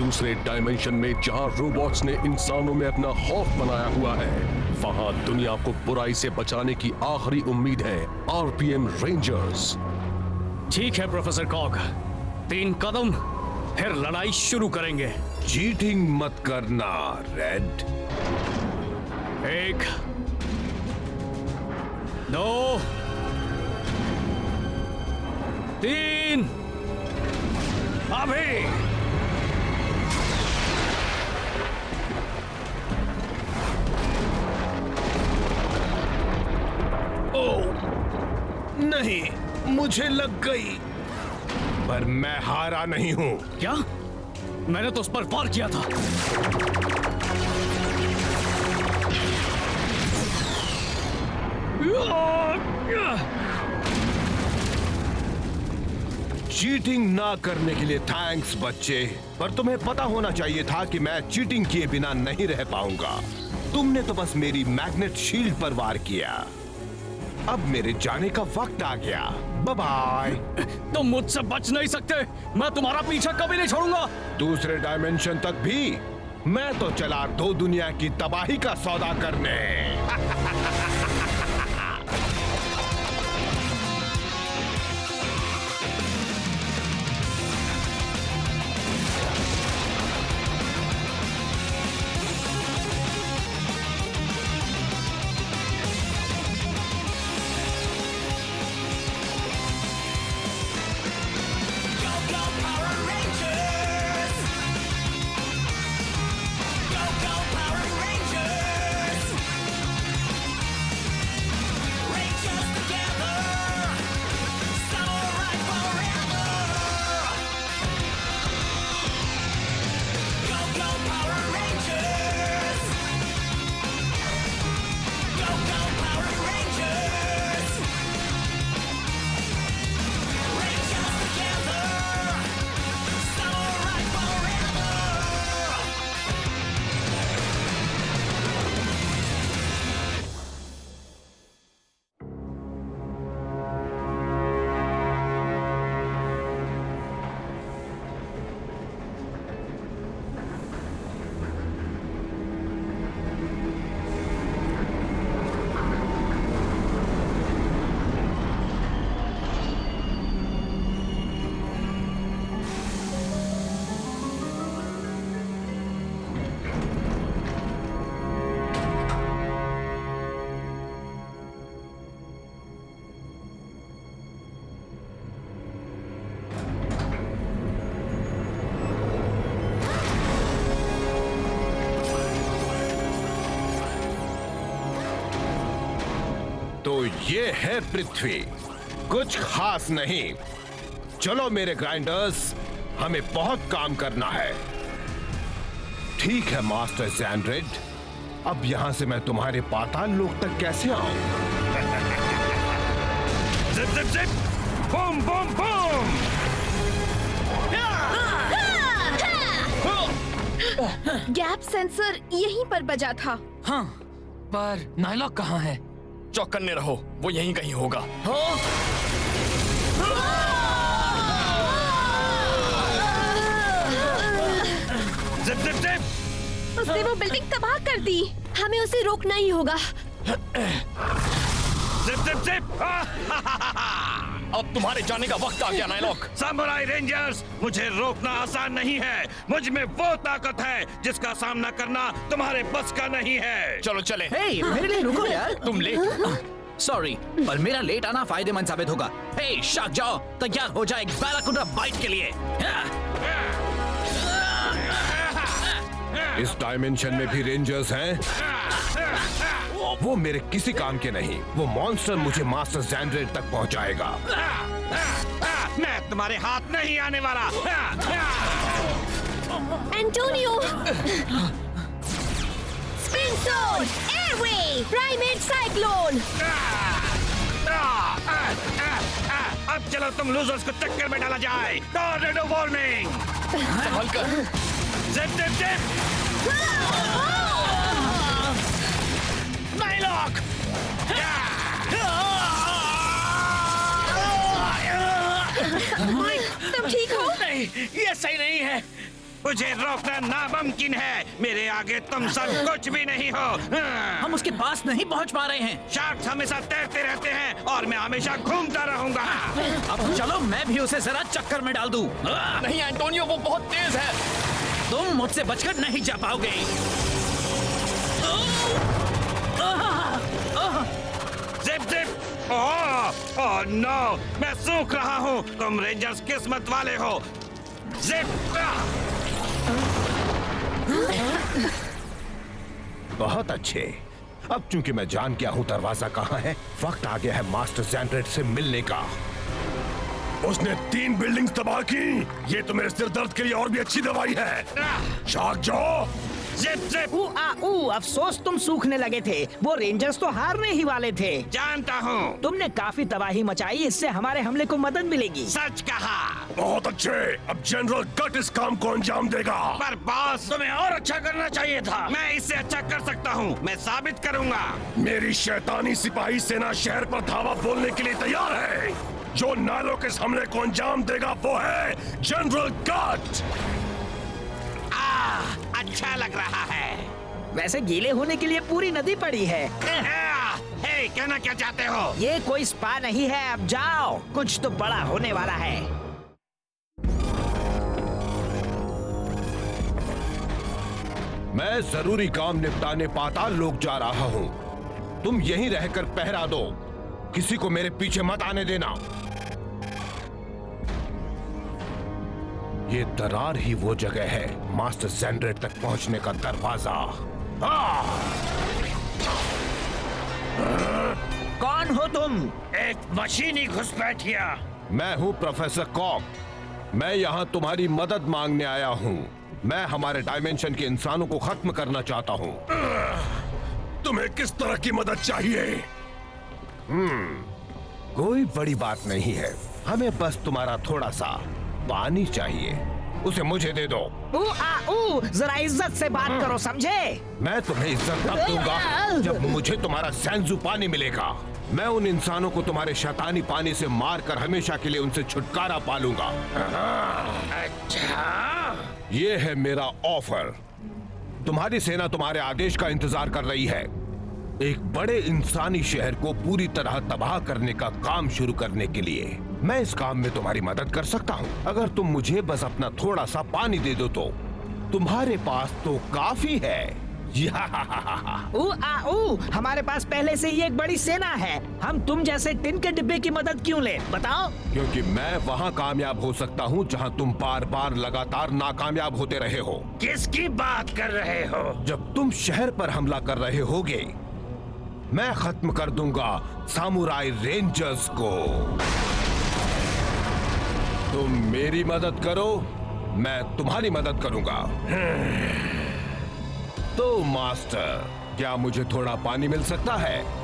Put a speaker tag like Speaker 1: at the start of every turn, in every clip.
Speaker 1: दूसरे डायमेंशन में जहां रोबोट्स ने इंसानों में अपना खौफ बनाया हुआ है, वहां दुनिया को बुराई से बचाने की आखिरी उम्मीद है आरपीएम रेंजर्स।
Speaker 2: ठीक है प्रोफेसर कॉग, 3 कदम फिर लड़ाई शुरू करेंगे।
Speaker 3: चीटिंग मत करना रेड।
Speaker 2: 1 2 3 अभी।
Speaker 3: नहीं, मुझे लग गई, पर मैं हारा नहीं हूं।
Speaker 2: क्या? मैंने तो उस पर वार किया था।
Speaker 3: चीटिंग ना करने के लिए थैंक्स बच्चे, पर तुम्हें पता होना चाहिए था कि मैं चीटिंग किए बिना नहीं रह पाऊंगा। तुमने तो बस मेरी मैग्नेट शील्ड पर वार किया। अब मेरे जाने का वक्त आ गया। Bye bye.
Speaker 2: तुम मुझसे बच नहीं सकते। मैं तुम्हारा पीछा कभी नहीं छोड़ूंगा।
Speaker 3: दूसरे डायमेंशन तक भी। मैं तो चला 2 दुनिया की तबाही का सौदा करने। तो ये है पृथ्वी, कुछ खास नहीं। चलो मेरे ग्राइंडर्स, हमें बहुत काम करना है। ठीक है मास्टर ज़ैंड्रेड, अब यहां से मैं तुम्हारे पाताल लोक तक कैसे आऊं?
Speaker 4: Zip zip zip, boom boom boom.
Speaker 5: Gap sensor यहीं पर बजा था।
Speaker 6: हाँ, पर नायलॉक कहाँ है?
Speaker 2: चौकन्ने रहो, वो यहीं कहीं होगा।
Speaker 4: Zip zip zip.
Speaker 5: उसने वो बिल्डिंग तबाह कर दी। हमें उसे रोकना ही होगा।
Speaker 4: Zip zip zip.
Speaker 2: अब तुम्हारे जाने का वक्त आ गया नायलॉक।
Speaker 4: सामुराई रेंजर्स, मुझे रोकना आसान नहीं है। मुझ में वो ताकत है जिसका सामना करना तुम्हारे बस का नहीं है।
Speaker 2: चलो चले।
Speaker 6: हे, मेरे लिए रुको यार।
Speaker 2: तुम लेट।
Speaker 6: सॉरी, पर मेरा लेट आना फायदेमंद साबित होगा। हे, शाक जाओ, तैयार हो जाए बैराकुडा बाइट के लिए।
Speaker 3: इस डायमेंशन में भी रेंजर्स हैं? वो मेरे किसी काम के नहीं। वो मॉन्स्टर मुझे मास्टर ज़ैंड्रेड तक पहुंचाएगा।
Speaker 4: मैं तुम्हारे हाथ नहीं आने वाला।
Speaker 5: Antonio, spin soul, airway, primate cyclone.
Speaker 4: अब चलो तुम लूजर्स को चक्कर में डाला जाए। Tornado warning.
Speaker 2: संभल कर।
Speaker 4: Zip zip zip.
Speaker 2: नायलॉक।
Speaker 5: माइक, तुम ठीक हो?
Speaker 2: नहीं, ये सही नहीं है।
Speaker 4: मुझे रोकना नामुमकिन है। मेरे आगे तुम सब कुछ भी नहीं हो।
Speaker 6: हम उसके पास नहीं पहुंच पा रहे हैं।
Speaker 4: शार्क्स हमेशा तैरते रहते हैं और मैं हमेशा घूमता रहूंगा।
Speaker 6: अब चलो मैं भी उसे जरा चक्कर में डाल दूं।
Speaker 2: नहीं एंटोनियो, वो बहुत तेज है।
Speaker 6: तुम मुझसे बचकर नहीं जा पाओगे।
Speaker 4: Zip zip. ओह नो, मैं सूख रहा हूँ। तुम रेंजर्स किस्मत वाले हो। जिप।
Speaker 3: बहुत अच्छे। अब चूंकि मैं जान गया हूँ दरवाजा कहाँ है, वक्त आ गया है मास्टर सैंड्रेट से मिलने का।
Speaker 1: उसने 3 बिल्डिंग्स तबाह की। ये तो मेरे सिर दर्द के लिए और भी अच्छी दवाई है। Shark jaw.
Speaker 4: Zip zip.
Speaker 7: अफसोस तुम सूखने लगे थे। वो रेंजर्स तो हारने ही वाले थे।
Speaker 4: जानता हूँ।
Speaker 7: तुमने काफी तबाही मचाई, इससे हमारे हमले को मदद मिलेगी।
Speaker 4: सच कहा।
Speaker 1: बहुत अच्छे। अब जनरल गट इस काम को अंजाम देगा।
Speaker 4: पर बॉस, तुम्हें और अच्छा करना चाहिए था। मैं इससे अच्छा कर सकता हूँ। मैं साबित करूँगा।
Speaker 1: मेरी शैतानी सिपाही सेना शहर पर धावा बोलने के लिए तैयार है। जो नालों के इस हमले को अंजाम देगा वो है जनरल गट।
Speaker 4: अच्छा लग रहा है।
Speaker 7: वैसे गीले होने के लिए पूरी नदी पड़ी है।
Speaker 4: हे, कहना क्या चाहते हो?
Speaker 7: ये कोई स्पा नहीं है, अब जाओ। कुछ तो बड़ा होने वाला है।
Speaker 3: मैं जरूरी काम निपटाने पाताल लोक जा रहा हूँ। तुम यहीं रहकर पहरा दो। किसी को मेरे पीछे मत आने देना। ये दरार ही वो जगह है, मास्टर सैंड्रेट तक पहुंचने का दरवाजा।
Speaker 7: कौन हो तुम?
Speaker 4: एक मशीनी घुसपैठिया।
Speaker 3: मैं हूँ प्रोफेसर कॉक। मैं यहाँ तुम्हारी मदद मांगने आया हूँ। मैं हमारे डायमेंशन के इंसानों को खत्म करना चाहता हूँ।
Speaker 1: तुम्हें किस तरह की मदद चाहिए?
Speaker 3: कोई बड़ी बात नहीं है। हमें बस तुम्हारा थोड़ा सा पानी चाहिए। उसे मुझे दे दो।
Speaker 7: जरा इज्जत से बात करो, समझे?
Speaker 3: मैं तुम्हें इज्जत तब दूंगा जब मुझे तुम्हारा सैंजू पानी मिलेगा। मैं उन इंसानों को तुम्हारे शैतानी पानी से मारकर हमेशा के लिए उनसे छुटकारा पालूंगा।
Speaker 4: अच्छा,
Speaker 3: ये है मेरा ऑफर। तुम्हारी सेना तुम्हारे आदेश का इंतजार कर रही है। एक बड़े इंसानी शहर को पूरी तरह तबाह करने का काम शुरू करने के लिए मैं इस काम में तुम्हारी मदद कर सकता हूँ। अगर तुम मुझे बस अपना थोड़ा सा पानी दे दो तो तुम्हारे पास तो काफी है।
Speaker 7: हमारे पास पहले से ही एक बड़ी सेना है। हम तुम जैसे टिन के डिब्बे की मदद क्यों ले, बताओ?
Speaker 3: क्योंकि मैं वहाँ कामयाब हो सकता हूँ जहाँ तुम बार बार लगातार नाकामयाब होते रहे हो।
Speaker 4: किसकी बात कर रहे हो?
Speaker 3: जब तुम शहर पर हमला कर रहे होगे, मैं खत्म कर दूंगा सामुराई रेंजर्स को। तुम मेरी मदद करो, मैं तुम्हारी मदद करूंगा। तो मास्टर, क्या मुझे थोड़ा पानी मिल सकता है?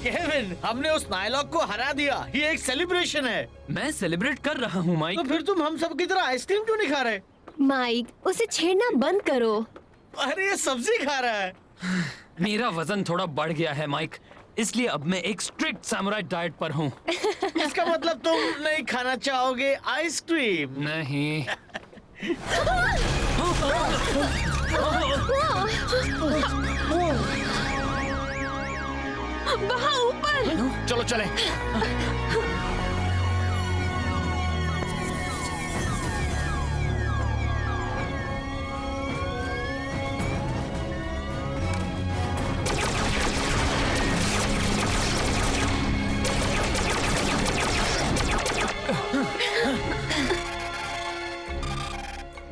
Speaker 8: केविन, हमने उस नायलॉक को हरा दिया। ये एक सेलिब्रेशन है।
Speaker 2: मैं सेलिब्रेट कर रहा हूँ माइक।
Speaker 8: तो फिर तुम हम सब की तरह आइसक्रीम क्यों नहीं खा रहे?
Speaker 5: माइक, उसे छेड़ना बंद करो।
Speaker 8: अरे ये सब्जी खा रहा है।
Speaker 2: मेरा वजन थोड़ा बढ़ गया है माइक, इसलिए अब मैं एक स्ट्रिक्ट सैमुराई डाइट पर हूँ।
Speaker 8: इसका मतलब तुम नहीं खाना चाहोगे आइसक्रीम?
Speaker 2: नहीं।
Speaker 5: वहाँ ऊपर।
Speaker 8: चलो चले।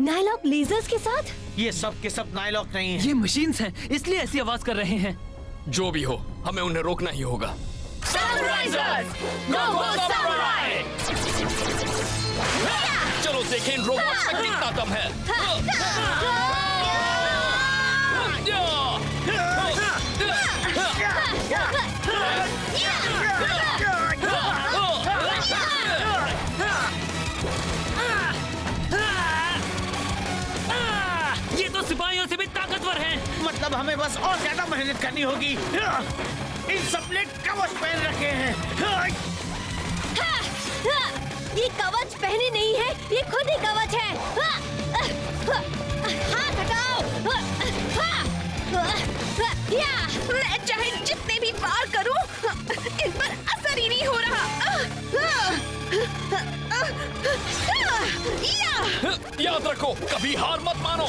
Speaker 5: नायलॉक लेजर्स के साथ?
Speaker 8: ये सब के सब नायलॉक नहीं है।
Speaker 2: ये मशीन्स हैं, इसलिए ऐसी आवाज कर रहे हैं। जो भी हो, हमें उन्हें रोकना ही होगा।
Speaker 5: चलो
Speaker 6: देखें इन रोबोट्स में कितना दम है।
Speaker 8: ये तो सिपाहियों से भी ताकतवर हैं। मतलब हमें बस और ज्यादा मेहनत करनी होगी। इन सबने कवच पहन रखे हैं।
Speaker 5: ये कवच पहने नहीं है, ये खुद ही कवच है। हाथ हटाओ। मैं चाहे जितने भी वार करूं, इन पर असर ही नहीं हो रहा।
Speaker 6: याद रखो, कभी हार मत मानो।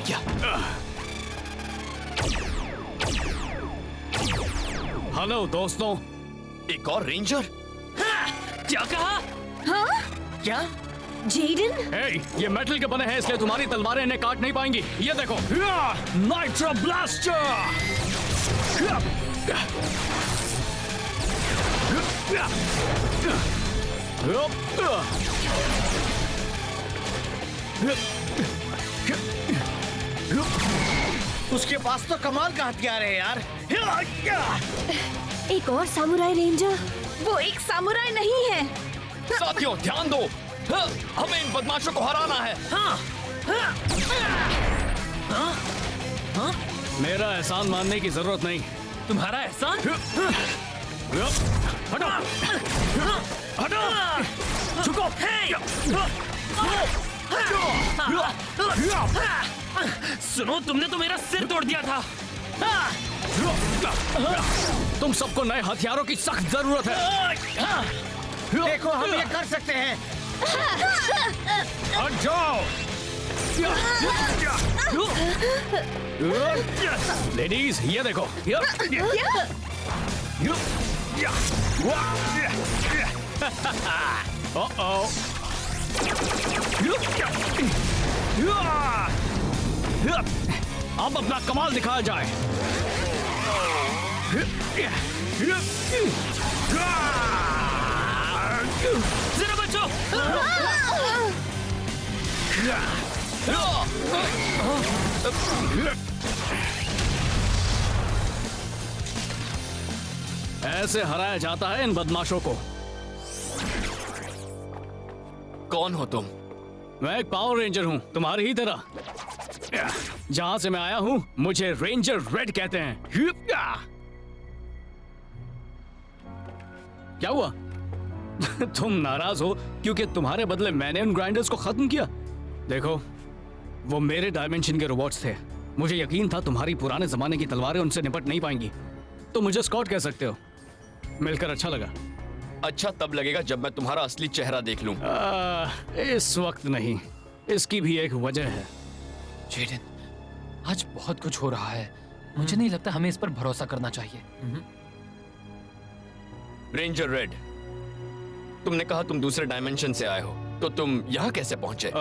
Speaker 6: क्या?
Speaker 2: हेलो दोस्तों।
Speaker 6: एक और रेंजर?
Speaker 8: क्या कहा?
Speaker 5: हाँ?
Speaker 8: क्या?
Speaker 5: जेडन?
Speaker 2: हे, ये मेटल के बने हैं, इसलिए तुम्हारी तलवारें इन्हें काट नहीं पाएंगी। ये देखो, नाइट्रो ब्लास्टर।
Speaker 8: उसके पास तो कमाल का हथियार है यार।
Speaker 5: एक और सामुराई रेंजर? वो एक सामुराई नहीं है।
Speaker 6: साथियों ध्यान दो, हमें इन बदमाशों को हराना है।
Speaker 2: मेरा एहसान मानने की जरूरत नहीं।
Speaker 8: तुम्हारा एहसान?
Speaker 2: हटो, हटो, झुको।
Speaker 8: सुनो, तुमने तो मेरा सिर तोड़ दिया था।
Speaker 2: तुम सबको नए हथियारों की सख्त जरूरत है।
Speaker 8: देखो, हम ये कर सकते हैं।
Speaker 2: हट जाओ। लेडीज, ये देखो। अब अपना कमाल दिखाया जाए।
Speaker 8: जरा बचो।
Speaker 2: ऐसे हराया जाता है इन बदमाशों को।
Speaker 6: कौन हो तुम?
Speaker 2: मैं एक पावर रेंजर हूँ, तुम्हारी ही तरह। जहाँ से मैं आया हूँ, मुझे रेंजर रेड कहते हैं। क्या हुआ? तुम नाराज हो क्योंकि तुम्हारे बदले मैंने उन ग्राइंडर्स को खत्म किया? देखो, वो मेरे डायमेंशन के रोबोट्स थे। मुझे यकीन था तुम्हारी पुराने जमाने की तलवारें उनसे निपट नहीं पाएंगी। तो मुझे स्कॉट कह सकते हो। मिलकर अच्छा लगा।
Speaker 6: अच्छा तब लगेगा जब मैं तुम्हारा असली चेहरा देख लूं।
Speaker 2: इस वक्त नहीं, इसकी भी एक वजह है।
Speaker 9: जेडन, आज बहुत कुछ हो रहा है। मुझे नहीं लगता हमें इस पर भरोसा करना चाहिए।
Speaker 6: रेंजर रेड, तुमने कहा तुम दूसरे डायमेंशन से आए हो, तो तुम यहाँ कैसे पहुंचे?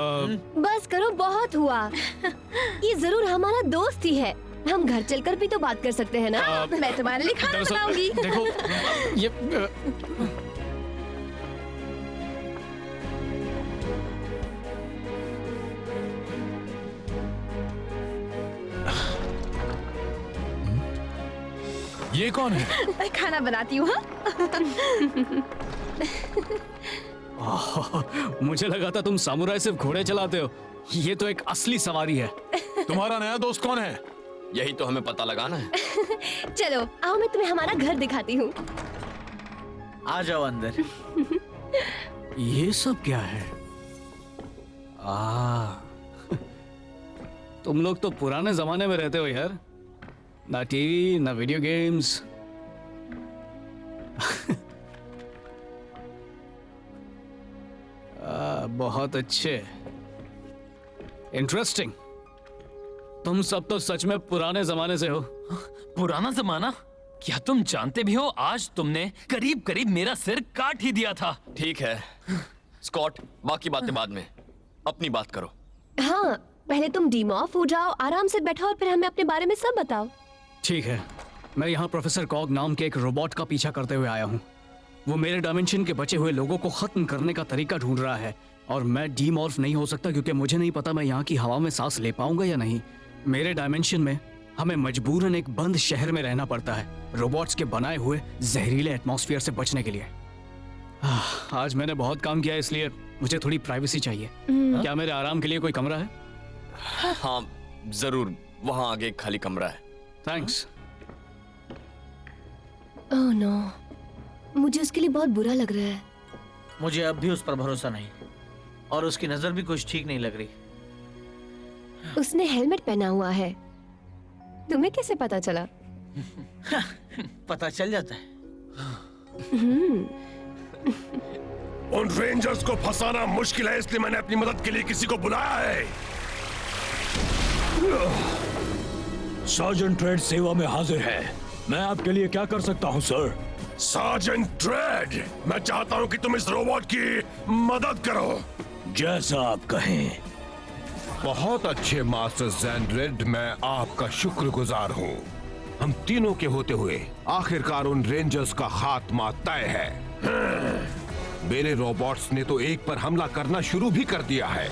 Speaker 5: बस करो, बहुत हुआ। ये जरूर हमारा दोस्त ही है। हम घर चलकर भी तो बात कर सकते हैं ना। मैं तुम्हारे लिए खाना बनाऊंगी।
Speaker 2: देखो, ये
Speaker 9: ये कौन है?
Speaker 5: मैं खाना बनाती हूँ।
Speaker 2: मुझे लगा था तुम सामुराई सिर्फ घोड़े चलाते हो। ये तो एक असली सवारी है।
Speaker 9: तुम्हारा नया दोस्त कौन है?
Speaker 6: यही तो हमें पता लगाना है।
Speaker 5: चलो आओ, मैं तुम्हें हमारा घर दिखाती हूँ।
Speaker 8: आ जाओ अंदर।
Speaker 2: ये सब क्या है? तुम लोग तो पुराने जमाने में रहते हो यार। ना टीवी, ना वीडियो गेम्स। बहुत अच्छे, इंटरेस्टिंग। तुम सब तो सच में पुराने जमाने से हो।
Speaker 9: पुराना जमाना? क्या तुम जानते भी हो, आज तुमने करीब करीब मेरा सिर काट ही दिया था।
Speaker 6: ठीक है स्कॉट, बाकी बातें बाद में, अपनी बात करो।
Speaker 5: हाँ, पहले तुम डीमॉर्फ हो जाओ, आराम से बैठो और फिर हमें अपने बारे में सब बताओ।
Speaker 2: ठीक है, मैं यहाँ प्रोफेसर कॉग नाम के एक रोबोट का पीछा करते हुए आया हूँ। वो मेरे डायमेंशन के बचे हुए लोगों को खत्म करने का तरीका ढूंढ रहा है और मैं डीमॉर्फ नहीं हो सकता क्योंकि मुझे नहीं पता मैं यहाँ की हवा में सांस ले पाऊंगा या नहीं। मेरे डायमेंशन में हमें मजबूरन एक बंद शहर में रहना पड़ता है, रोबोट्स के बनाए हुए जहरीले एटमॉस्फेयर से बचने के लिए। आज मैंने बहुत काम किया इसलिए मुझे थोड़ी प्राइवेसी चाहिए। क्या मेरे आराम के लिए कोई कमरा है?
Speaker 10: हाँ जरूर, वहाँ आगे एक खाली कमरा है।
Speaker 2: थैंक्स।
Speaker 5: ओह नो, मुझे उसके लिए बहुत बुरा लग रहा है।
Speaker 8: मुझे अब भी उस पर भरोसा नहीं और उसकी नजर भी कुछ ठीक नहीं लग रही।
Speaker 5: उसने हेलमेट पहना हुआ है, तुम्हें कैसे पता चला?
Speaker 8: पता चल जाता है।
Speaker 1: उन रेंजर्स को फंसाना मुश्किल है, इसलिए मैंने अपनी मदद के लिए किसी को बुलाया है।
Speaker 11: सार्जेंट ड्रेड सेवा में हाजिर है। मैं आपके लिए क्या कर सकता हूँ सर?
Speaker 1: सार्जेंट ड्रेड, मैं चाहता हूँ कि तुम इस रोबोट की मदद करो।
Speaker 11: जैसा आप कहें।
Speaker 3: बहुत अच्छे मास्टर ज़ैंड्रेड, मैं आपका शुक्रगुजार हूँ। हम तीनों के होते हुए आखिरकार उन रेंजर्स का खात्मा तय है। मेरे रोबोट्स ने तो एक पर हमला करना शुरू भी कर दिया है।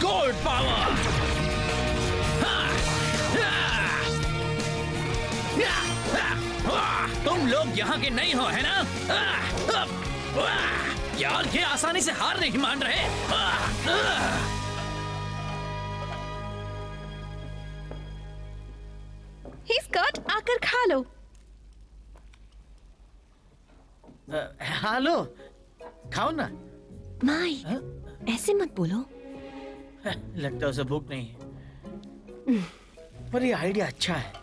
Speaker 6: Gold power. तुम लोग यहाँ के नहीं हो, है ना? यार ये आसानी से हार नहीं मान रहे।
Speaker 5: स्कॉट, आकर खा लो।
Speaker 8: हाँ लो, खाओ ना।
Speaker 5: माई, ऐसे मत बोलो।
Speaker 8: लगता है उसे भूख नहीं है, पर ये आइडिया अच्छा है।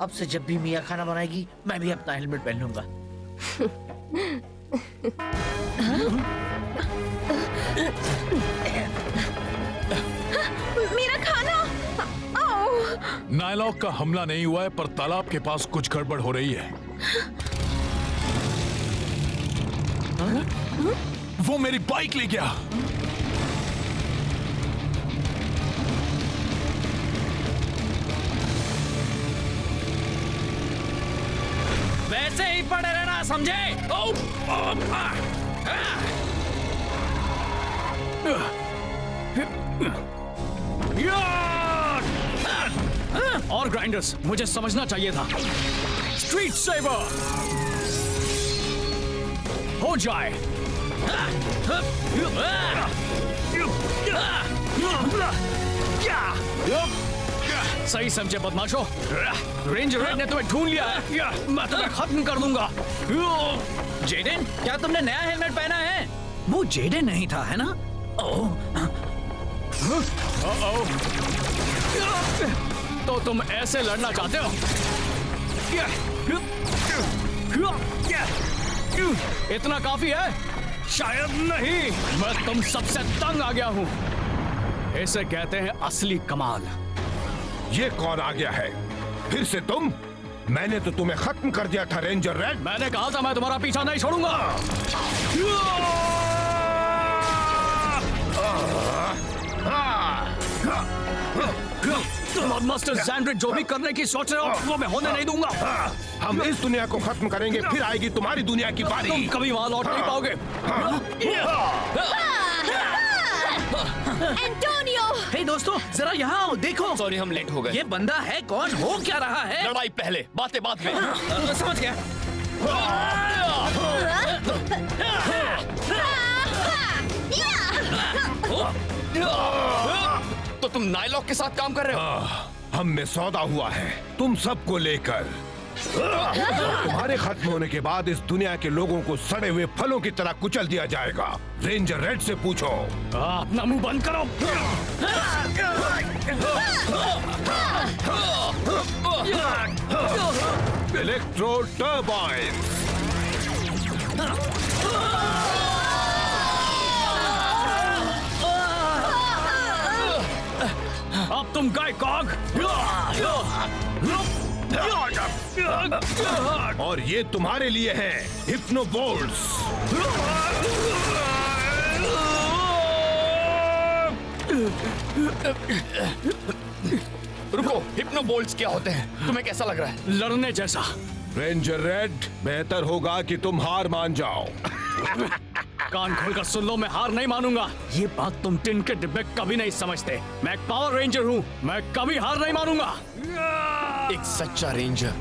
Speaker 8: अब से जब भी मिया खाना बनाएगी मैं भी अपना हेलमेट पहन लूंगा।
Speaker 5: मेरा खाना।
Speaker 11: नायलॉक का हमला नहीं हुआ है, पर तालाब के पास कुछ गड़बड़ हो रही है। वो मेरी बाइक ले गया।
Speaker 6: वैसे ही पड़े रहना, समझे?
Speaker 2: और ग्राइंडर्स, मुझे समझना चाहिए था। स्ट्रीट सेवर हो जाए। सही समझे बदमाशों। रेंजर रेड ने तुम्हें ढूंढ लिया है, मैं तुम्हें खत्म कर दूंगा।
Speaker 6: जेडन, क्या तुमने नया हेलमेट पहना है? वो जेडन नहीं था, है ना?
Speaker 2: तो तुम ऐसे लड़ना चाहते हो? इतना काफी है? शायद नहीं। मैं तुम सबसे तंग आ गया हूँ। इसे कहते हैं असली कमाल।
Speaker 3: ये कौन आ गया है? फिर से तुम? मैंने तो तुम्हें खत्म कर दिया था रेंजर रेड।
Speaker 2: मैंने कहा था मैं तुम्हारा पीछा नहीं छोड़ूंगा। मास्टर ज़ैंड्रेड, जो भी करने की सोच रहे हो वो मैं होने नहीं दूंगा।
Speaker 3: हम इस दुनिया को खत्म करेंगे, फिर आएगी तुम्हारी दुनिया की बारी।
Speaker 2: तुम कभी वहां लौट नहीं पाओगे।
Speaker 5: एंटोनियो!
Speaker 6: हे दोस्तों, जरा यहाँ आओ, देखो।
Speaker 10: सॉरी, हम लेट हो गए।
Speaker 6: ये बंदा है कौन? हो क्या रहा है?
Speaker 10: लड़ाई पहले, बातें बाद में।
Speaker 6: समझ गया।
Speaker 10: तो तुम नायलॉक के साथ काम कर रहे हो?
Speaker 3: हम में सौदा हुआ है तुम सबको लेकर। तुम्हारे खत्म होने के बाद इस दुनिया के लोगों को सड़े हुए फलों की तरह कुचल दिया जाएगा। रेंजर रेड से पूछो।
Speaker 2: अपना मुंह बंद करो।
Speaker 3: Electro turbine.
Speaker 2: तुम गए कॉग।
Speaker 3: और ये तुम्हारे लिए है हिप्नो बोल्ट्स।
Speaker 10: रुको, हिप्नो बोल्ट्स क्या होते हैं? तुम्हें कैसा लग रहा है?
Speaker 2: लड़ने जैसा।
Speaker 3: रेंजर रेड, बेहतर होगा कि तुम हार मान जाओ।
Speaker 2: कान खोलकर सुन लो, मैं हार नहीं मानूंगा। ये बात तुम टिन के डिब्बे कभी नहीं समझते। मैं एक पावर रेंजर हूँ, मैं कभी हार नहीं मानूंगा।
Speaker 10: एक सच्चा रेंजर।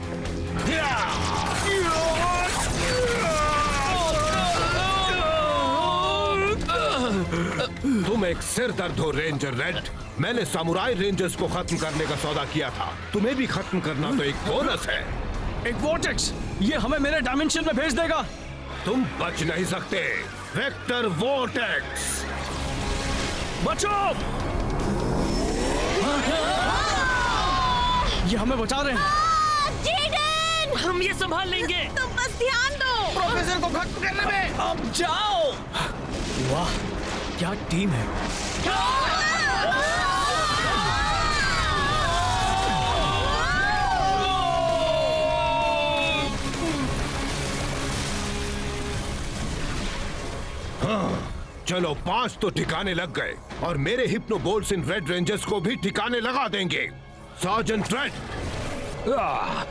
Speaker 3: तुम एक सिर दर्द हो रेंजर रेड। मैंने सामुराई रेंजर्स को खत्म करने का सौदा किया था, तुम्हें भी खत्म करना तो एक बोनस है।
Speaker 2: एक वोर्टेक्स, ये हमें मेरे डायमेंशन में भेज देगा।
Speaker 3: तुम बच नहीं सकते। वेक्टर वोर्टेक्स,
Speaker 2: बचो! ये हमें बचा रहे हैं।
Speaker 5: जेडन!
Speaker 9: हम ये संभाल लेंगे।
Speaker 5: तुम बस ध्यान दो।
Speaker 8: प्रोफेसर को खत्म करने में।
Speaker 2: अब जाओ। वाह, क्या टीम है।
Speaker 3: चलो 5 तो ठिकाने लग गए और मेरे हिप्नो बोल्ट्स इन रेड रेंजर्स को भी ठिकाने लगा देंगे। सार्जेंट रेड,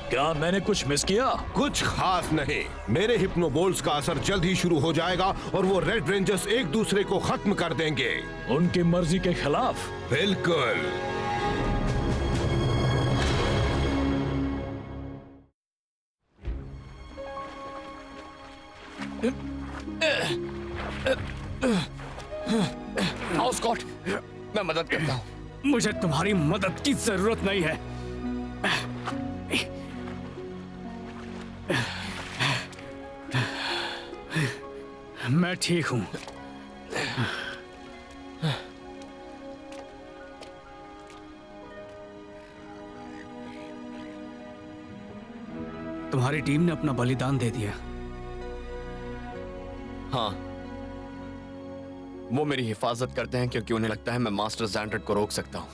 Speaker 11: क्या मैंने कुछ मिस किया?
Speaker 3: कुछ खास नहीं। मेरे हिप्नो बोल्ट्स का असर जल्द ही शुरू हो जाएगा और वो रेड रेंजर्स एक दूसरे को खत्म कर देंगे।
Speaker 11: उनकी मर्जी के खिलाफ?
Speaker 3: बिल्कुल।
Speaker 10: आओ स्कॉट, मैं मदद करता हूँ।
Speaker 2: मुझे तुम्हारी मदद की जरूरत नहीं है। मैं ठीक हूं। तुम्हारी टीम ने अपना बलिदान दे दिया।
Speaker 10: हाँ, वो मेरी हिफाजत करते हैं क्योंकि उन्हें लगता है मैं मास्टर ज़ैंड्रेड को रोक सकता हूँ।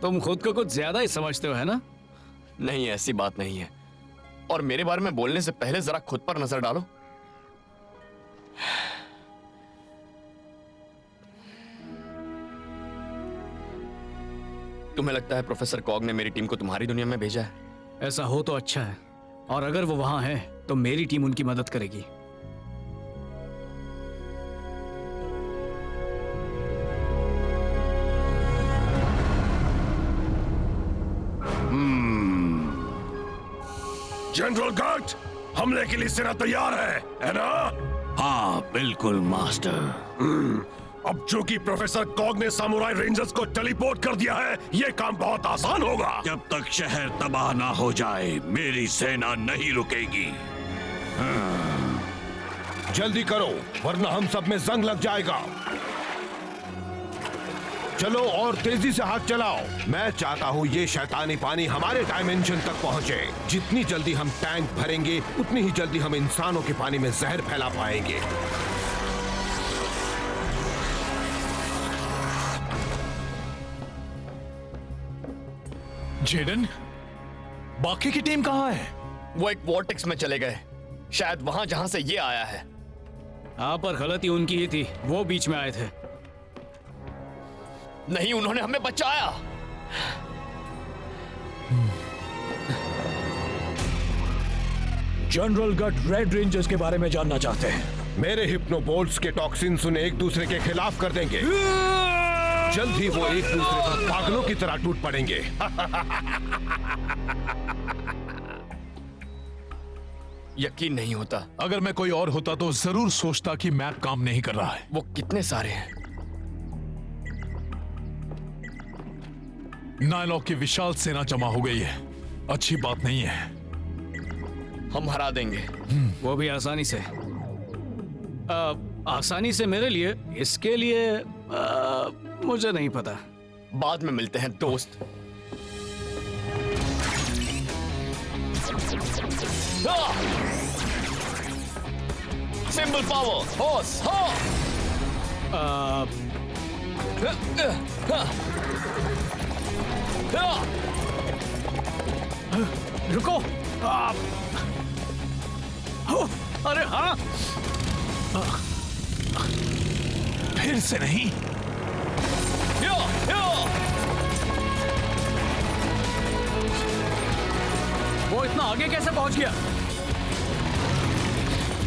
Speaker 2: तुम खुद को कुछ ज्यादा ही समझते हो, है ना?
Speaker 10: नहीं, ऐसी बात नहीं है। और मेरे बारे में बोलने से पहले जरा खुद पर नजर डालो। तुम्हें लगता है प्रोफेसर कॉग ने मेरी टीम को तुम्हारी दुनिया में भेजा है?
Speaker 2: ऐसा हो तो अच्छा है, और अगर वो वहां है तो मेरी टीम उनकी मदद करेगी।
Speaker 1: जनरल गार्ड, हमले के लिए सेना तैयार है ना?
Speaker 11: हाँ बिल्कुल मास्टर।
Speaker 1: अब चूंकि प्रोफेसर कॉग ने सामुराई रेंजर्स को टेलीपोर्ट कर दिया है, ये काम बहुत आसान होगा।
Speaker 11: जब तक शहर तबाह ना हो जाए मेरी सेना नहीं रुकेगी।
Speaker 3: जल्दी करो वरना हम सब में जंग लग जाएगा। चलो और तेजी से हाथ चलाओ। मैं चाहता हूँ ये शैतानी पानी हमारे डायमेंशन तक पहुँचे। जितनी जल्दी हम टैंक भरेंगे उतनी ही जल्दी हम इंसानों के पानी में जहर फैला पाएंगे।
Speaker 11: जेडन, बाकी की टीम कहाँ है?
Speaker 10: वो एक वॉर्टेक्स में चले गए, शायद वहां जहां से ये आया है।
Speaker 2: हाँ, पर गलती उनकी ही थी, वो बीच में आए थे।
Speaker 10: नहीं, उन्होंने हमें बचाया।
Speaker 11: जनरल गट रेड रेंजर्स के बारे में जानना चाहते हैं।
Speaker 3: मेरे हिप्नो बोल्ट्स के टॉक्सिन्स उन्हें एक दूसरे के खिलाफ कर देंगे। जल्द ही वो एक दूसरे पर पागलों की तरह टूट पड़ेंगे।
Speaker 10: यकीन नहीं होता।
Speaker 11: अगर मैं कोई और होता तो जरूर सोचता कि मैप काम नहीं कर रहा है।
Speaker 10: वो कितने सारे हैं।
Speaker 11: नायलॉक की विशाल सेना जमा हो गई है, अच्छी बात नहीं है।
Speaker 10: हम हरा देंगे।
Speaker 2: वो भी आसानी से। आसानी से मेरे लिए, इसके लिए मुझे नहीं पता।
Speaker 10: बाद में मिलते हैं दोस्त। सिंबल पावर, होस,
Speaker 2: रुको। अरे हाँ,
Speaker 11: फिर से नहीं।
Speaker 2: वो इतना आगे कैसे पहुंच गया?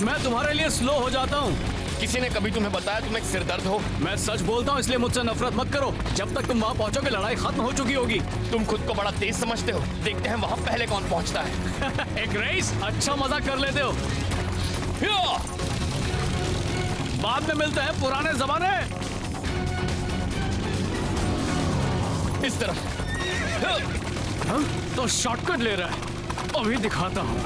Speaker 2: मैं तुम्हारे लिए स्लो हो जाता हूँ।
Speaker 10: किसी ने कभी तुम्हें बताया तुम एक सिरदर्द हो?
Speaker 2: मैं सच बोलता हूँ, इसलिए मुझसे नफरत मत करो। जब तक तुम वहाँ पहुँचोगे लड़ाई खत्म हो चुकी होगी।
Speaker 10: तुम खुद को बड़ा तेज समझते हो। देखते हैं वहाँ पहले कौन पहुँचता है।
Speaker 2: एक रेस? अच्छा मजाक कर लेते हो। बाद में मिलते हैं पुराने जमाने।
Speaker 10: इस तरफ।
Speaker 2: हाँ? तो शॉर्टकट ले रहा है। अभी दिखाता हूँ।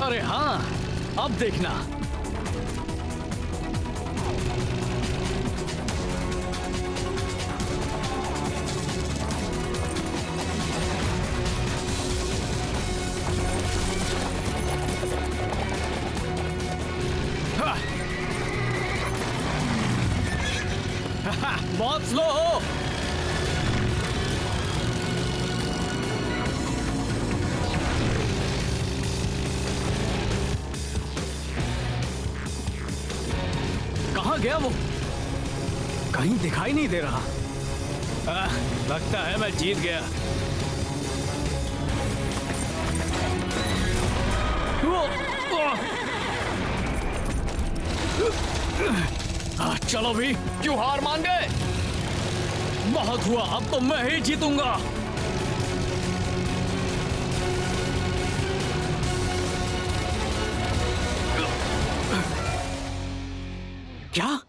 Speaker 2: अरे हाँ, अब देखना। बहुत स्लो हो। कहाँ गया वो? कहीं दिखाई नहीं दे रहा। लगता है मैं जीत गया। चलो भी।
Speaker 10: क्यों हार मान गए?
Speaker 2: बहुत हुआ, अब तो मैं ही जीतूंगा। क्या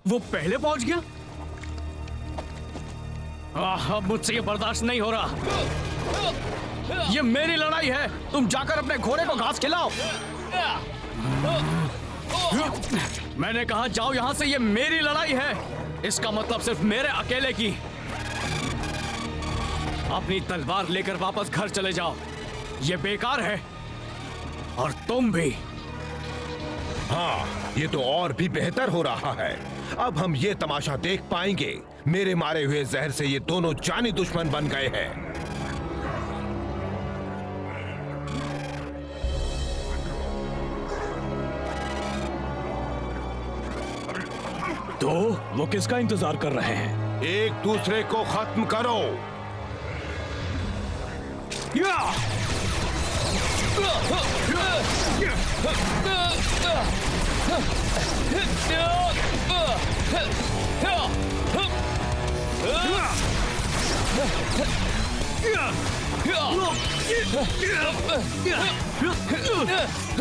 Speaker 2: वो पहले पहुंच गया? अब मुझसे ये बर्दाश्त नहीं हो रहा। ये मेरी लड़ाई है। तुम जाकर अपने घोड़े को घास खिलाओ। मैंने कहा जाओ यहां से, ये मेरी लड़ाई है। इसका मतलब सिर्फ मेरे अकेले की। अपनी तलवार लेकर वापस घर चले जाओ। ये बेकार है। और तुम भी।
Speaker 3: हाँ, ये तो और भी बेहतर हो रहा है। अब हम ये तमाशा देख पाएंगे। मेरे मारे हुए जहर से ये दोनों जानी दुश्मन बन गए हैं।
Speaker 11: तो वो किसका इंतजार कर रहे हैं?
Speaker 3: एक दूसरे को खत्म करो।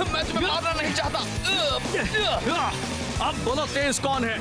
Speaker 10: मैं तुम्हें मारना नहीं चाहता।
Speaker 2: अब बोलो तेज कौन है?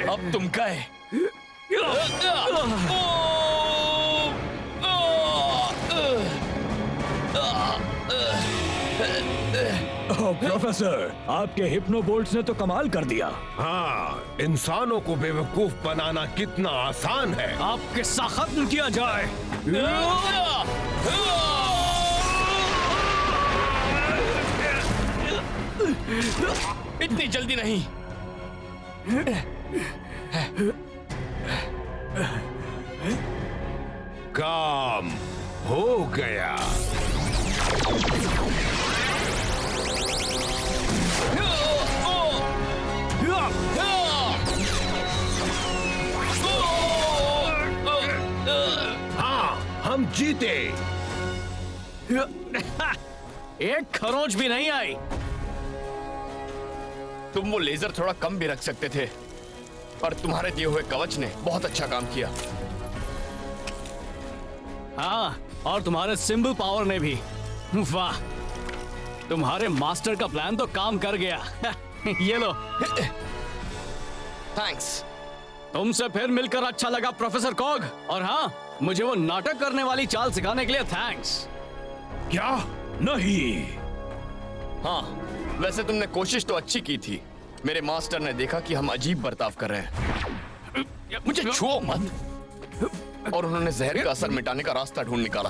Speaker 10: अब तुम गए।
Speaker 11: प्रोफेसर, आपके हिप्नोबोल्ट्स ने तो कमाल कर दिया।
Speaker 3: हाँ, इंसानों को बेवकूफ बनाना कितना आसान है।
Speaker 2: आप किस्सा खत्म किया जाए।
Speaker 10: इतनी जल्दी नहीं।
Speaker 3: काम हो गया। हाँ, हम जीते।
Speaker 2: एक खरोंच भी नहीं आई।
Speaker 10: तुम वो लेजर थोड़ा कम भी रख सकते थे, और तुम्हारे दिए हुए कवच ने बहुत अच्छा काम किया।
Speaker 2: हाँ, और तुम्हारे सिंबल पावर ने भी। वाह, तुम्हारे मास्टर का प्लान तो काम कर गया। ये लो।
Speaker 10: थैंक्स।
Speaker 2: तुमसे फिर मिलकर अच्छा लगा प्रोफेसर कॉग, और हाँ, मुझे वो नाटक करने वाली चाल सिखाने के लिए थैंक्स।
Speaker 11: क्या? नहीं।
Speaker 10: हाँ, वैसे तुमने कोशिश तो अच्छी की थी। मेरे मास्टर ने देखा कि हम अजीब बर्ताव कर रहे हैं, मुझे छुओ मत, और उन्होंने जहर का असर मिटाने का रास्ता ढूंढ निकाला।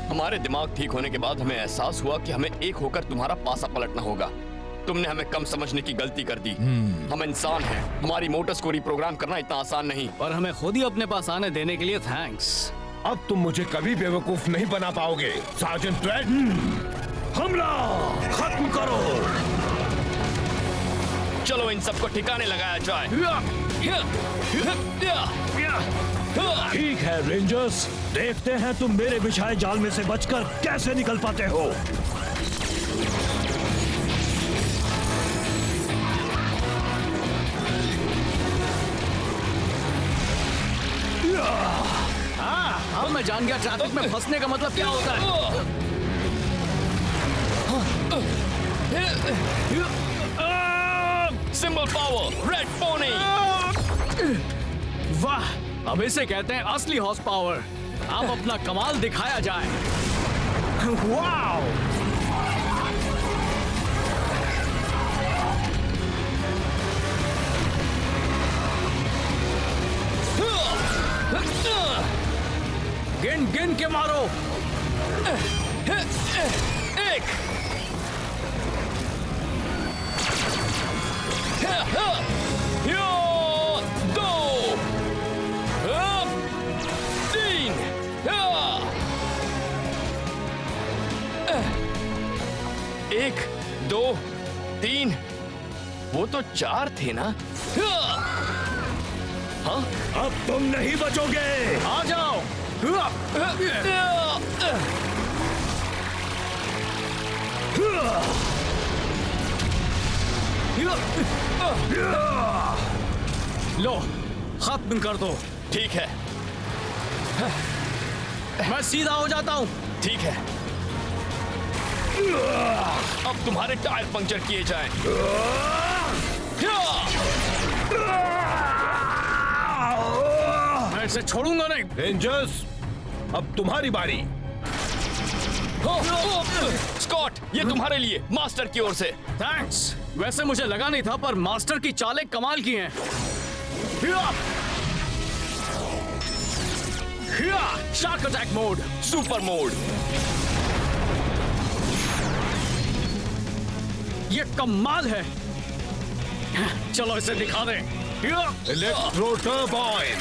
Speaker 10: हमारे दिमाग ठीक होने के बाद हमें एहसास हुआ कि हमें एक होकर तुम्हारा पासा पलटना होगा। तुमने हमें कम समझने की गलती कर दी। हम इंसान हैं, हमारी मोटर्स को रिप्रोग्राम करना इतना आसान नहीं।
Speaker 2: और हमें खुद ही अपने पास आने देने के लिए थैंक्स।
Speaker 3: अब तुम मुझे कभी बेवकूफ नहीं बना पाओगे, सार्जेंट ड्रेड।
Speaker 11: हमला खत्म करो।
Speaker 10: चलो इन सबको ठिकाने लगाया जाए।
Speaker 11: ठीक है रेंजर्स, देखते हैं तुम मेरे बिछाए जाल में से बचकर कैसे निकल पाते हो।
Speaker 2: हाँ, अब मैं जान गया ट्रैफिक में फंसने का मतलब क्या होता है।
Speaker 10: Symbol power, red pony.
Speaker 2: वाह, अब इसे कहते हैं असली हॉर्स पावर। अब अपना कमाल दिखाया जाए। वाओ! गिन गिन के मारो।
Speaker 10: एक, दो, तीन, एक, दो, तीन, वो तो 4 थे ना? हाँ?
Speaker 11: अब तुम नहीं बचोगे।
Speaker 2: आ जाओ। लो, खत्म कर दो।
Speaker 10: ठीक है,
Speaker 2: मैं सीधा हो जाता हूँ।
Speaker 10: ठीक है। अब तुम्हारे टायर पंक्चर किए जाएं।
Speaker 2: मैं इसे छोड़ूंगा नहीं।
Speaker 3: रेंजर्स, अब तुम्हारी बारी।
Speaker 10: स्कॉट, ये तुम्हारे लिए मास्टर की ओर से।
Speaker 2: थैंक्स। वैसे मुझे लगा नहीं था, पर मास्टर की चालें कमाल की हैं। Shark attack mode,
Speaker 10: super mode.
Speaker 2: ये कमाल है। चलो इसे दिखा दें।
Speaker 3: Electro turbine.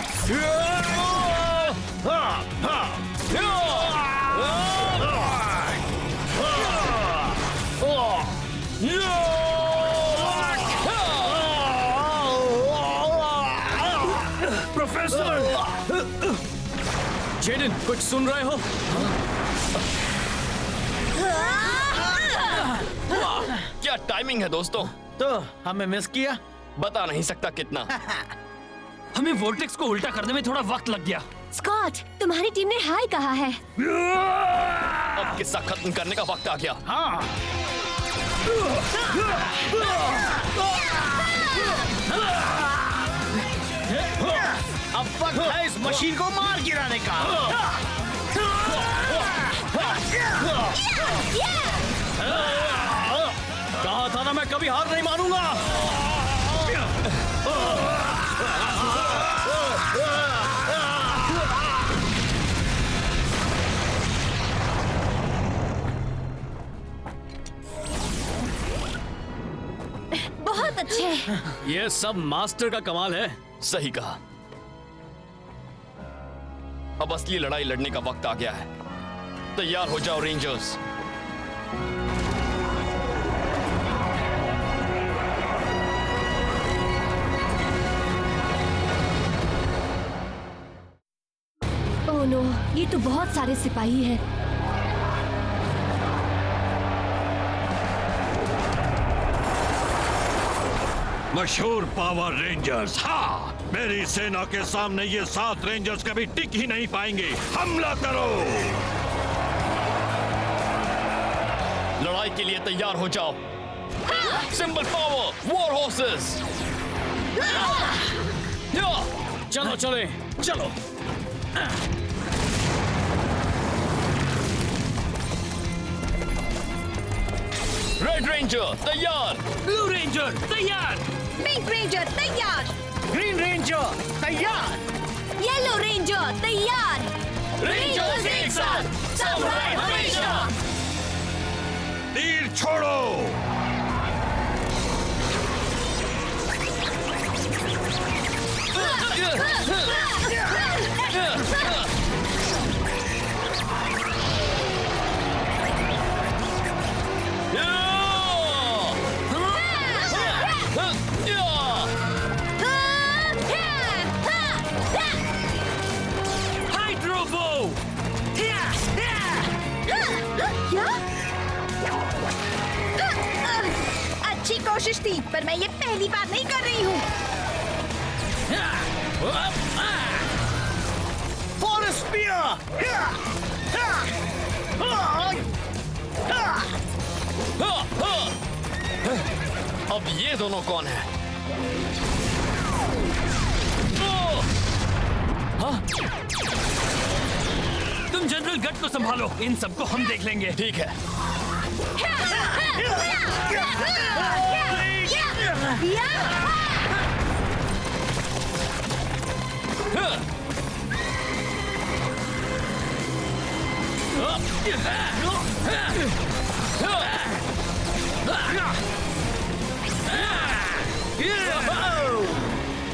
Speaker 11: प्रोफेसर!
Speaker 2: जेडन, कुछ सुन रहे हो?
Speaker 10: क्या टाइमिंग है दोस्तों।
Speaker 8: तो हमें मिस किया,
Speaker 10: बता नहीं सकता कितना।
Speaker 9: हमें वोर्टेक्स को उल्टा करने में थोड़ा वक्त लग गया।
Speaker 5: स्कॉट, तुम्हारी टीम ने हाय कहा है।
Speaker 10: अब किस्सा खत्म करने का वक्त आ गया।
Speaker 2: हाँ।
Speaker 8: अब वक्त है इस मशीन को मार गिराने का।
Speaker 2: कहा था ना, मैं कभी हार नहीं मानूंगा।
Speaker 5: बहुत अच्छे।
Speaker 2: ये सब मास्टर का कमाल है।
Speaker 10: सही कहा। अब असली लड़ाई लड़ने का वक्त आ गया है। तैयार हो जाओ रेंजर्स।
Speaker 5: ओह नो, ये तो बहुत सारे सिपाही हैं।
Speaker 4: मशहूर पावर रेंजर्स। हाँ, मेरी सेना के सामने ये 7 रेंजर्स कभी टिक ही नहीं पाएंगे। हमला करो।
Speaker 10: लड़ाई के लिए तैयार हो जाओ। Symbol power, war horses.
Speaker 2: चलो चले, चलो।
Speaker 10: रेड रेंजर तैयार।
Speaker 9: ब्लू रेंजर तैयार।
Speaker 5: पिंक रेंजर तैयार।
Speaker 7: ग्रीन रेंजर तैयार।
Speaker 5: येलो रेंजर तैयार।
Speaker 10: रेंजर्स एक साथ, समुराई हमेशा।
Speaker 4: तीर छोड़ो।
Speaker 5: अच्छी कोशिश थी, पर मैं ये पहली बार नहीं कर रही हूँ।
Speaker 7: Forest spear.
Speaker 10: अब ये दोनों कौन है?
Speaker 9: तुम जनरल गट को संभालो, इन सबको हम देख लेंगे।
Speaker 10: ठीक है।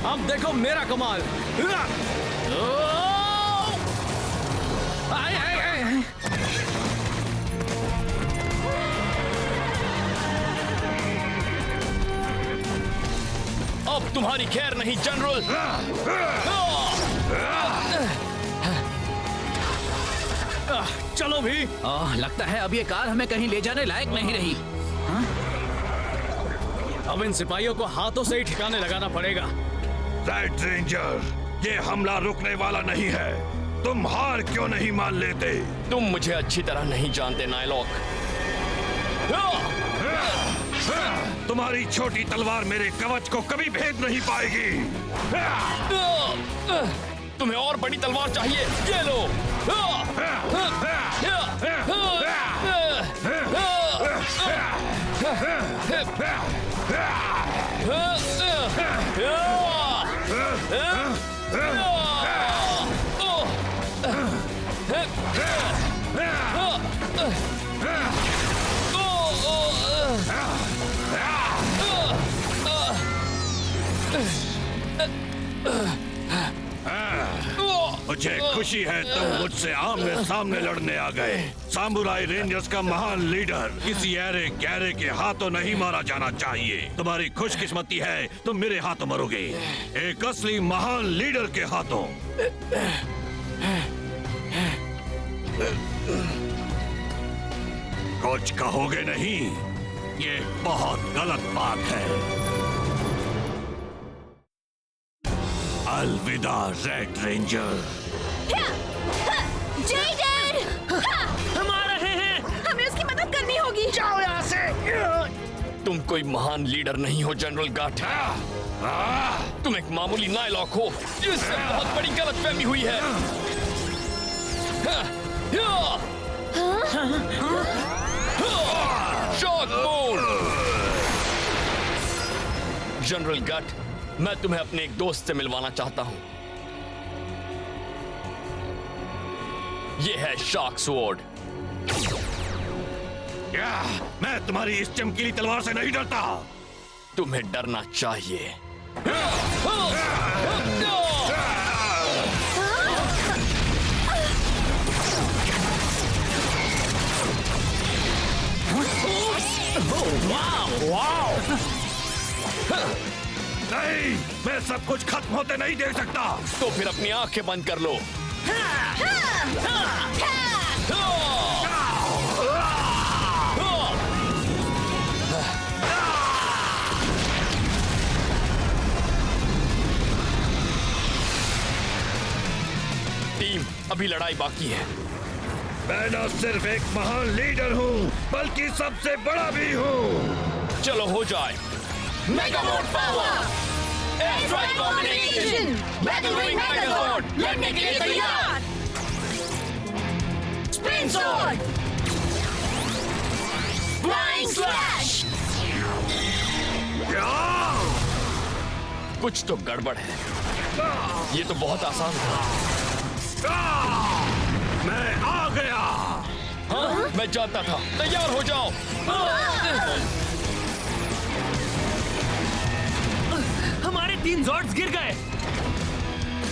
Speaker 2: अब देखो मेरा कमाल।
Speaker 10: अब तुम्हारी खैर नहीं जनरल।
Speaker 2: चलो भी।
Speaker 6: लगता है अब ये कार हमें कहीं ले जाने लायक नहीं रही।
Speaker 2: अब इन सिपाहियों को हाथों से ही ठिकाने लगाना पड़ेगा।
Speaker 4: रेड रेंजर, ये हमला रुकने वाला नहीं है। तुम हार क्यों नहीं मान लेते?
Speaker 10: तुम मुझे अच्छी तरह नहीं जानते नायलॉक।
Speaker 4: तुम्हारी छोटी तलवार मेरे कवच को कभी भेद नहीं पाएगी।
Speaker 10: तुम्हें और बड़ी तलवार चाहिए? ये लो।
Speaker 4: मुझे खुशी है तुम मुझसे आमने सामने लड़ने आ गए। सामुराई रेंजर्स का महान लीडर किसी ऐरे गहरे के हाथों नहीं मारा जाना चाहिए। तुम्हारी खुशकिस्मती है तुम मेरे हाथों मरोगे, एक असली महान लीडर के हाथों। कुछ कहोगे नहीं? ये बहुत गलत बात है। अलविदा रेड रेंजर।
Speaker 9: हम आ रहे हैं।
Speaker 5: हमें उसकी मदद करनी होगी।
Speaker 7: जाओ यहाँ से।
Speaker 10: तुम कोई महान लीडर नहीं हो जनरल गाट। तुम एक मामूली नायलॉक हो जिससे बहुत बड़ी गलतफहमी हुई है। Shock bolt. जनरल गट, मैं तुम्हें अपने एक दोस्त से मिलवाना चाहता हूं। ये है शार्क स्वॉर्ड।
Speaker 4: मैं तुम्हारी इस चमकीली तलवार से नहीं डरता।
Speaker 10: तुम्हें डरना चाहिए।
Speaker 4: नहीं, मैं सब कुछ खत्म होते नहीं देख सकता।
Speaker 10: तो फिर अपनी आंखें बंद कर लो। टीम, अभी लड़ाई बाकी है।
Speaker 4: मैं न सिर्फ एक महान लीडर हूँ, बल्कि सबसे बड़ा भी हूँ।
Speaker 10: चलो हो जाए।
Speaker 5: Megamode power, air combination, battle wing Megazord, लड़ने के लिए तैयार। Spin sword, flying slash.
Speaker 10: कुछ तो गड़बड़ है। ये तो बहुत आसान था।
Speaker 4: मैं आ गया।
Speaker 10: हाँ, मैं जानता था। तैयार हो जाओ।
Speaker 9: हमारे 3 ज़ॉर्ड्स गिर गए।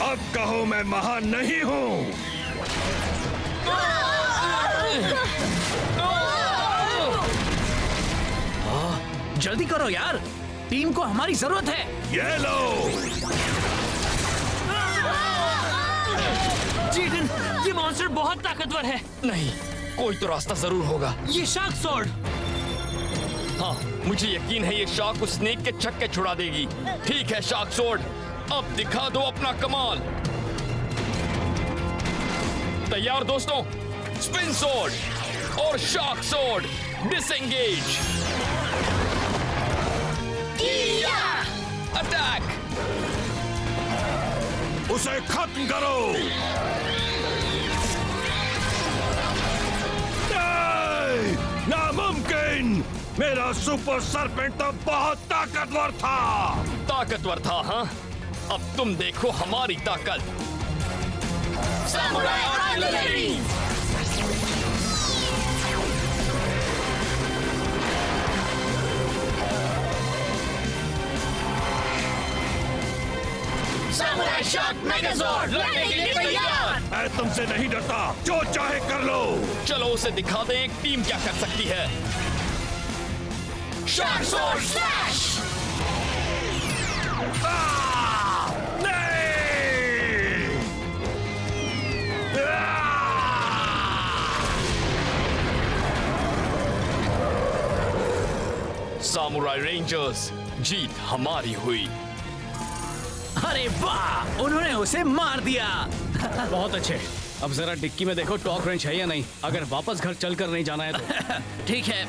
Speaker 4: अब कहो मैं महान नहीं हूँ।
Speaker 6: जल्दी करो यार, टीम को हमारी जरूरत है।
Speaker 4: ये लो।
Speaker 9: जीडन, ये मॉन्स्टर बहुत ताकतवर है।
Speaker 10: नहीं, कोई तो रास्ता जरूर होगा।
Speaker 9: ये शार्क स्वॉर्ड।
Speaker 10: हाँ, मुझे यकीन है ये शार्क उस स्नेक के छक्के छुड़ा देगी। ठीक है शार्क स्वॉर्ड, अब दिखा दो अपना कमाल। तैयार दोस्तों? स्पिन स्वॉर्ड और शार्क स्वॉर्ड, डिसएंगेज। अटैक!
Speaker 4: उसे खत्म करो। नहीं, नामुमकिन। मेरा सुपर सरपेंट तो बहुत ताकतवर था।
Speaker 10: ताकतवर था, हाँ? अब तुम देखो हमारी ताकत।
Speaker 5: सैमुराई आर्टिलरी, सैमुराई शार्क मेगाजॉर्ड, लड़ने के लिए तैयार।
Speaker 4: मैं तुमसे नहीं डरता, जो चाहे कर लो।
Speaker 10: चलो उसे दिखा दे एक टीम क्या कर सकती है।
Speaker 5: Shark sword slash.
Speaker 10: Samurai rangers, जीत हमारी हुई।
Speaker 6: अरे वाह, उन्होंने उसे मार दिया।
Speaker 2: बहुत अच्छे। अब जरा डिक्की में देखो टॉक रेंज है या नहीं, अगर वापस घर चलकर नहीं जाना है तो।
Speaker 6: ठीक है।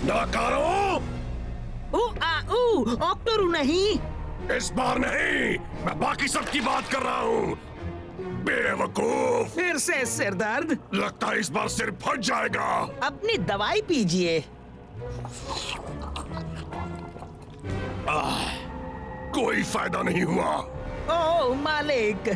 Speaker 4: नाकारो!
Speaker 7: ऑक्टोरू नहीं।
Speaker 4: इस बार नहीं, मैं बाकी सबकी बात कर रहा हूँ। बेवकूफ!
Speaker 7: फिर से सिरदर्द?
Speaker 4: लगता है इस बार सिर फट जाएगा।
Speaker 7: अपनी दवाई पीजिए।
Speaker 4: कोई फायदा नहीं हुआ।
Speaker 7: ओह मालिक,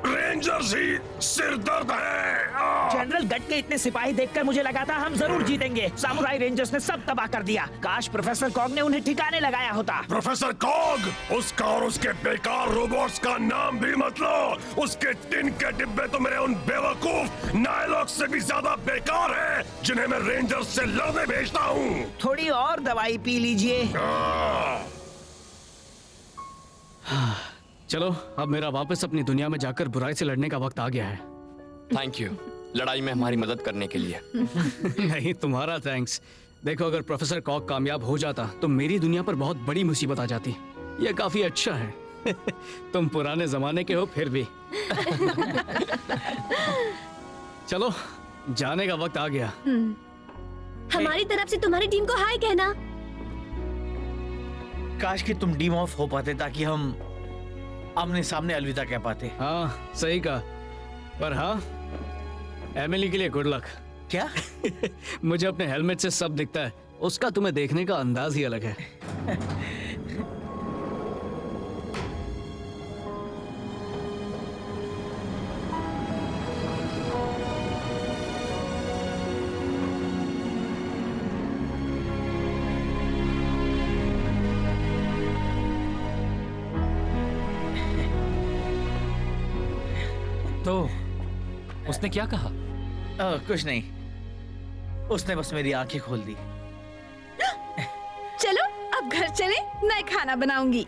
Speaker 4: रेंजर्स ही सिर दर्द है।
Speaker 7: जनरल गट के इतने सिपाही देखकर मुझे लगा था हम जरूर जीतेंगे। सामुराई रेंजर्स ने सब तबाह कर दिया। काश प्रोफेसर कॉग ने उन्हें ठिकाने लगाया होता।
Speaker 4: प्रोफेसर कॉग, उसका और उसके बेकार रोबोट्स का नाम भी मत लो। उसके टिन के डिब्बे तो मेरे उन बेवकूफ नायलॉक से भी ज्यादा बेकार हैं, जिन्हें मैं रेंजर्स से लड़ने भेजता हूँ।
Speaker 7: थोड़ी और दवाई पी लीजिए।
Speaker 2: चलो, अब मेरा वापस अपनी दुनिया में जाकर बुराई से लड़ने का वक्त आ गया है।
Speaker 10: थैंक यू लड़ाई में हमारी मदद करने के लिए।
Speaker 2: नहीं, तुम्हारा थैंक्स। देखो, अगर प्रोफेसर कॉग कामयाब हो जाता तो मेरी दुनिया पर बहुत बड़ी मुसीबत आ जाती। ये काफी अच्छा है। तुम पुराने जमाने के हो फिर भी। चलो, जाने का वक्त आ गया।
Speaker 5: हमारी तरफ से तुम्हारी टीम को हाय कहना।
Speaker 8: काश कि तुम डीम ऑफ हो पाते ताकि हम आमने सामने अलविदा कह पाते।
Speaker 2: हाँ, सही कहा। पर हाँ, एमिली के लिए गुड लक।
Speaker 8: क्या?
Speaker 2: मुझे अपने हेलमेट से सब दिखता है। उसका तुम्हें देखने का अंदाज ही अलग है।
Speaker 9: तो उसने क्या कहा?
Speaker 8: कुछ नहीं, उसने बस मेरी आंखें खोल दी।
Speaker 12: घर चले, मैं खाना बनाऊंगी।